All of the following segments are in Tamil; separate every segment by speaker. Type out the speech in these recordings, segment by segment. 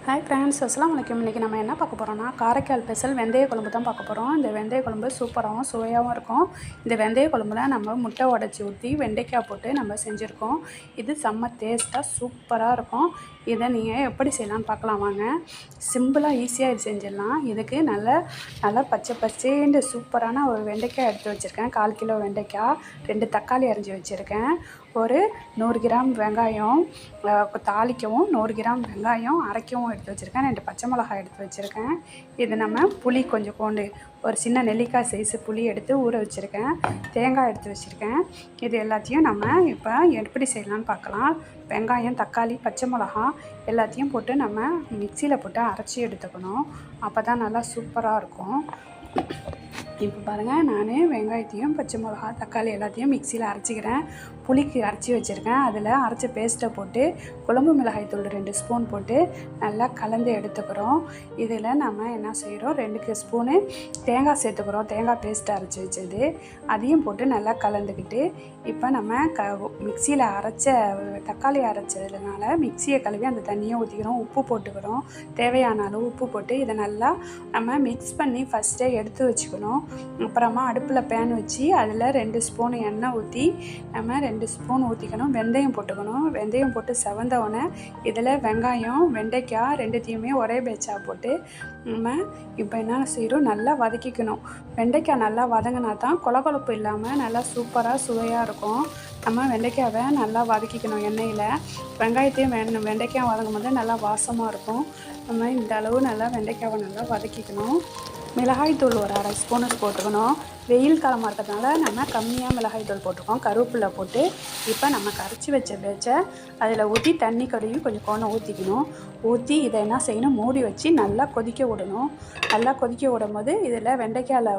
Speaker 1: ஹாய் ஃப்ரெண்ட்ஸ், அஸ்ஸலாமு அலைக்கும். இன்றைக்கி நம்ம என்ன பார்க்க போகிறோம்னா, காரைக்கால் ஸ்பெஷல் வெந்தய குழம்பு தான் பார்க்க போகிறோம். இந்த வெந்தய குழம்பு சூப்பராகவும் சுவையாகவும் இருக்கும். இந்த வெந்தய குழம்புல நம்ம முட்டை உடச்சி ஊற்றி வெண்டைக்காய் போட்டு நம்ம செஞ்சுருக்கோம். இது செம்ம டேஸ்ட்டாக சூப்பராக இருக்கும். இதை நீங்கள் எப்படி செய்யலான்னு பார்க்கலாம் வாங்க. சிம்பிளாக ஈஸியாக இது செஞ்சிடலாம். இதுக்கு நல்லா பச்சை பச்சேண்டு சூப்பரான ஒரு வெண்டைக்காய் எடுத்து வச்சுருக்கேன். 1/4 கிலோ வெண்டைக்காய், 2 தக்காளி அரிஞ்சு வச்சுருக்கேன், ஒரு 100 கிராம் வெங்காயம் தாளிக்கவும், 100 கிராம் வெங்காயம் அரைக்கவும் எடுத்து வச்சுருக்கேன், 2 பச்சை மிளகாய் எடுத்து வச்சுருக்கேன். இது நம்ம புளி கொஞ்சம் கொண்டு ஒரு சின்ன நெல்லிக்காய் சைஸு புளி எடுத்து ஊற வச்சுருக்கேன், தேங்காய் எடுத்து வச்சுருக்கேன். இது எல்லாத்தையும் நம்ம இப்போ எப்படி செய்யலான்னு பார்க்கலாம். வெங்காயம், தக்காளி, பச்சை மிளகா எல்லாத்தையும் போட்டு நம்ம மிக்சியில் போட்டு அரைச்சி எடுத்துக்கணும். அப்போ தான் நல்லா சூப்பராக இருக்கும். இப்போ பாருங்கள், நான் வெங்காயத்தையும் பச்சை மிளகா தக்காளி எல்லாத்தையும் மிக்சியில் அரைச்சிக்கிறேன். புளிக்கு அரைச்சி வச்சுருக்கேன். அதில் அரைச்ச பேஸ்ட்டை போட்டு குழம்பு மிளகாய் தூள் 2 ஸ்பூன் போட்டு நல்லா கலந்து எடுத்துக்கிறோம். இதில் நம்ம என்ன செய்கிறோம், 2 ஸ்பூனு தேங்காய் சேர்த்துக்கிறோம். தேங்காய் பேஸ்ட்டு அரைச்சி வச்சது அதையும் போட்டு நல்லா கலந்துக்கிட்டு, இப்போ நம்ம மிக்சியில் அரைச்ச தக்காளி அரைச்சதுனால மிக்சியை கழுவி அந்த தண்ணியை ஊற்றிக்கிறோம். உப்பு போட்டுக்கிறோம், தேவையான அளவு உப்பு போட்டு இதை நல்லா நம்ம மிக்ஸ் பண்ணி ஃபஸ்ட்டே எடுத்து வச்சுக்கணும். அப்புறமா அடுப்பில் பேன் வச்சு அதில் 2 ஸ்பூன் எண்ணெய் ஊற்றி நம்ம 2 ஸ்பூன் ஊற்றிக்கணும். வெந்தயம் போட்டுக்கணும். வெந்தயம் போட்டு செவந்தவுடனே இதில் வெங்காயம், வெண்டைக்காய் 2த்தையுமே ஒரே பேட்சாக போட்டு நம்ம இப்போ என்ன செய்கிறோம், நல்லா வதக்கிக்கணும். வெண்டைக்காய் நல்லா வதங்கினா தான் கொலகொலப்பு இல்லாமல் நல்லா சூப்பராக சுவையாக இருக்கும். நம்ம வெண்டைக்காவை நல்லா வதக்கிக்கணும் எண்ணெயில். வெங்காயத்தையும் வெண்டைக்காய் வதங்கும் போது நல்லா வாசமாக இருக்கும். நம்ம இந்த அளவு நல்லா வெண்டைக்காவை நல்லா வதக்கிக்கணும். மிளகாய் தூள் ஒரு 1/2 ஸ்பூனு போட்டுக்கணும். வெயில் காலமாக இருக்கிறதுனால நம்ம கம்மியாக மிளகாய் தூள் போட்டுருக்கோம். கருவேப்பிலை போட்டு இப்போ நம்ம கரைச்சி வச்ச பேச்சை அதில் ஊற்றி தண்ணி கழுவி கொஞ்சம் கோணம் ஊற்றிக்கணும். ஊற்றி இதை என்ன செய்யணும், மூடி வச்சு நல்லா கொதிக்க விடணும். நல்லா கொதிக்க விடும் போது இதில் வெண்டைக்காயில்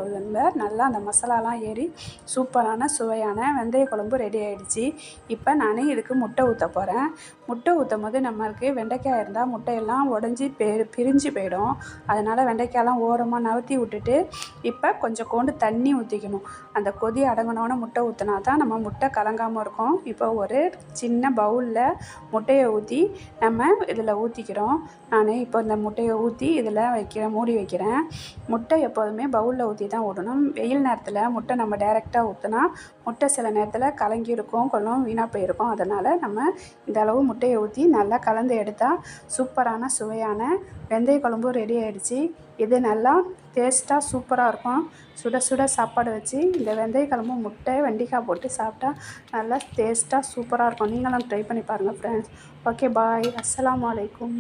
Speaker 1: நல்லா அந்த மசாலாலாம் ஏறி சூப்பரான சுவையான வெந்தய குழம்பு ரெடி ஆகிடுச்சு. இப்போ நான் இதுக்கு முட்டை ஊற்ற போகிறேன். முட்டை ஊற்றும் போது நம்மளுக்கு வெண்டைக்காய் இருந்தால் முட்டையெல்லாம் உடஞ்சி பிரிஞ்சு போயிடும். அதனால் வெண்டைக்காயெல்லாம் ஓரமாக நவுத்தி விட்டுட்டு இப்போ கொஞ்சம் கொண்டு தண்ணி ஊற்றிக்கணும். அந்த கொதி அடங்கினோன்னு முட்டை ஊற்றினா தான் நம்ம முட்டை கலங்காமல் இருக்கும். இப்போ ஒரு சின்ன பவுலில் முட்டையை ஊற்றி நம்ம இதில் ஊற்றிக்கிறோம். நான் இப்போ இந்த முட்டையை ஊற்றி இதில் மூடி வைக்கிறேன். முட்டை எப்போதுமே பவுலில் ஊற்றி தான் விடணும். வெயில் நேரத்தில் முட்டை நம்ம டைரெக்டாக ஊற்றினா முட்டை சில நேரத்தில் கலங்கியிருக்கும், கொஞ்சம் வீணாக போயிருக்கும். அதனால் நம்ம இந்த அளவு முட்டையை ஊற்றி நல்லா கலந்து எடுத்தால் சூப்பரான சுவையான வெந்தய குழம்பு ரெடி ஆகிடுச்சு. இது நல்லா டேஸ்ட்டாக சூப்பராக இருக்கும். சுட சுட சாப்பாடு வச்சு இந்த வெந்தய குழம்பு முட்டை வெண்டைக்காய் போட்டு சாப்பிட்டா நல்லா டேஸ்ட்டாக சூப்பராக இருக்கும். நீங்களும் ட்ரை பண்ணி பாருங்கள் ஃப்ரெண்ட்ஸ். ஓகே, பாய். அஸ்ஸலாமு அலைக்கும்.